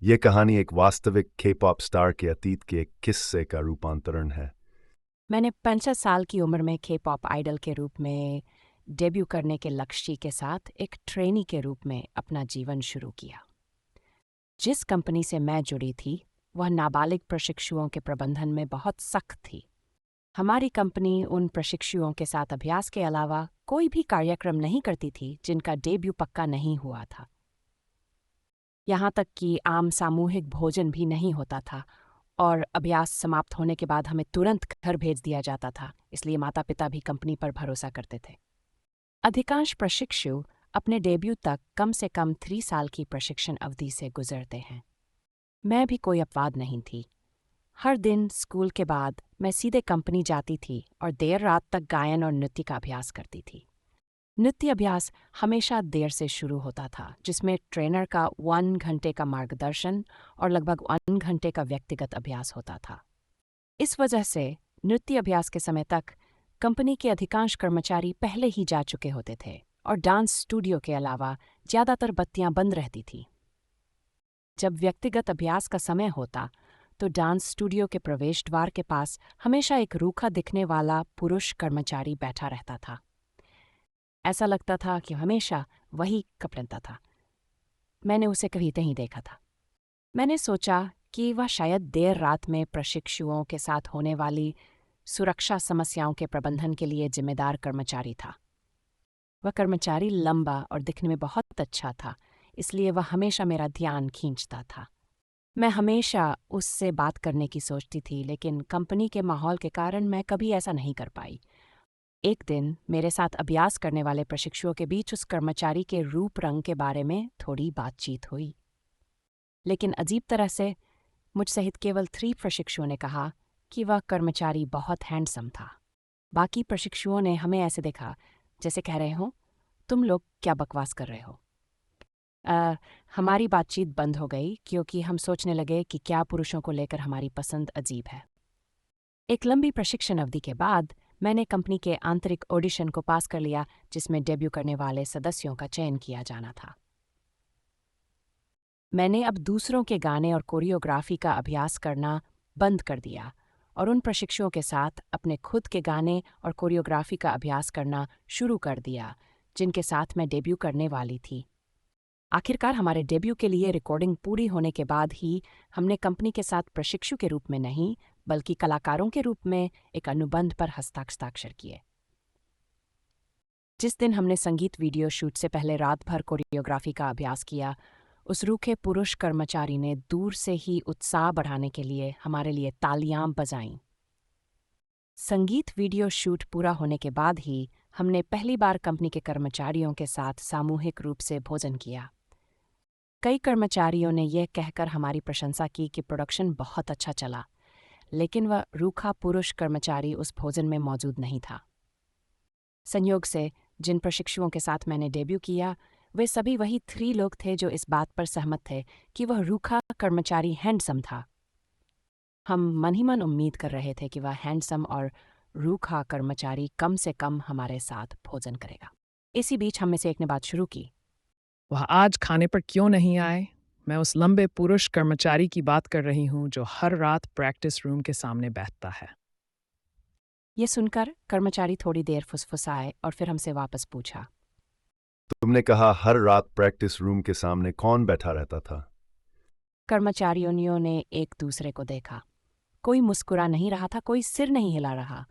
ये कहानी एक वास्तविक के-पॉप स्टार के अतीत के एक किस्से का रूपांतरण है। मैंने 65 साल की उम्र में के पॉप आइडल के रूप में डेब्यू करने के लक्ष्य के साथ एक ट्रेनी के रूप में अपना जीवन शुरू किया। जिस कंपनी से मैं जुड़ी थी, वह नाबालिग प्रशिक्षुओं के प्रबंधन में बहुत सख्त थी। हमारी कंपनी उन प्रशिक्षुओं के साथ अभ्यास के अलावा कोई भी कार्यक्रम नहीं करती थी जिनका डेब्यू पक्का नहीं हुआ था। यहाँ तक कि आम सामूहिक भोजन भी नहीं होता था और अभ्यास समाप्त होने के बाद हमें तुरंत घर भेज दिया जाता था, इसलिए माता-पिता भी कंपनी पर भरोसा करते थे। अधिकांश प्रशिक्षु अपने डेब्यू तक कम से कम 3 साल की प्रशिक्षण अवधि से गुजरते हैं। मैं भी कोई अपवाद नहीं थी। हर दिन स्कूल के बाद मैं सीधे कंपनी जाती थी और देर रात तक गायन और नृत्य का अभ्यास करती थी। नृत्य अभ्यास हमेशा देर से शुरू होता था, जिसमें ट्रेनर का 1 घंटे का मार्गदर्शन और लगभग 1 घंटे का व्यक्तिगत अभ्यास होता था। इस वजह से नृत्य अभ्यास के समय तक कंपनी के अधिकांश कर्मचारी पहले ही जा चुके होते थे और डांस स्टूडियो के अलावा ज़्यादातर बत्तियां बंद रहती थीं। जब व्यक्तिगत अभ्यास का समय होता, तो डांस स्टूडियो के प्रवेश द्वार के पास हमेशा एक रूखा दिखने वाला पुरुष कर्मचारी बैठा रहता था। ऐसा लगता था कि हमेशा वही कपड़ता था। मैंने उसे कभी नहीं देखा था। मैंने सोचा कि वह शायद देर रात में प्रशिक्षुओं के साथ होने वाली सुरक्षा समस्याओं के प्रबंधन के लिए जिम्मेदार कर्मचारी था। वह कर्मचारी लंबा और दिखने में बहुत अच्छा था, इसलिए वह हमेशा मेरा ध्यान खींचता था। मैं हमेशा उससे बात करने की सोचती थी, लेकिन कंपनी के माहौल के कारण मैं कभी ऐसा नहीं कर पाई। एक दिन मेरे साथ अभ्यास करने वाले प्रशिक्षुओं के बीच उस कर्मचारी के रूप रंग के बारे में थोड़ी बातचीत हुई, लेकिन अजीब तरह से मुझ सहित केवल 3 प्रशिक्षुओं ने कहा कि वह कर्मचारी बहुत हैंडसम था। बाकी प्रशिक्षुओं ने हमें ऐसे देखा जैसे कह रहे हो, तुम लोग क्या बकवास कर रहे हो। हमारी बातचीत बंद हो गई क्योंकि हम सोचने लगे कि क्या पुरुषों को लेकर हमारी पसंद अजीब है। एक लंबी प्रशिक्षण अवधि के बाद मैंने कंपनी के आंतरिक ऑडिशन को पास कर लिया, जिसमें डेब्यू करने वाले सदस्यों का चयन किया जाना था। मैंने अब दूसरों के गाने और कोरियोग्राफी का अभ्यास करना बंद कर दिया और उन प्रशिक्षुओं के साथ अपने खुद के गाने और कोरियोग्राफी का अभ्यास करना शुरू कर दिया जिनके साथ मैं डेब्यू करने वाली थी। आखिरकार हमारे डेब्यू के लिए रिकॉर्डिंग पूरी होने के बाद ही हमने कंपनी के साथ प्रशिक्षु के रूप में नहीं, बल्कि कलाकारों के रूप में एक अनुबंध पर हस्ताक्षर किए। जिस दिन हमने संगीत वीडियो शूट से पहले रात भर कोरियोग्राफी का अभ्यास किया, उस रूखे पुरुष कर्मचारी ने दूर से ही उत्साह बढ़ाने के लिए हमारे लिए तालियां बजाईं। संगीत वीडियो शूट पूरा होने के बाद ही हमने पहली बार कंपनी के कर्मचारियों के साथ सामूहिक रूप से भोजन किया। कई कर्मचारियों ने यह कहकर हमारी प्रशंसा की कि प्रोडक्शन बहुत अच्छा चला, लेकिन वह रूखा पुरुष कर्मचारी उस भोजन में मौजूद नहीं था। संयोग से जिन प्रशिक्षुओं के साथ मैंने डेब्यू किया, वे सभी वही 3 लोग थे जो इस बात पर सहमत थे कि वह रूखा कर्मचारी हैंडसम था। हम मन ही मन उम्मीद कर रहे थे कि वह हैंडसम और रूखा कर्मचारी कम से कम हमारे साथ भोजन करेगा। इसी बीच हम में से एक ने बात शुरू की। वह आज खाने पर क्यों नहीं आए? मैं उस लंबे पुरुष कर्मचारी की बात कर रही हूँ जो हर रात प्रैक्टिस रूम के सामने बैठता है। ये सुनकर कर्मचारी थोड़ी देर फुसफुसाए और फिर हमसे वापस पूछा। तुमने कहा हर रात प्रैक्टिस रूम के सामने कौन बैठा रहता था? कर्मचारियों ने एक दूसरे को देखा। कोई मुस्कुरा नहीं रहा था, कोई सिर नहीं हिला रहा।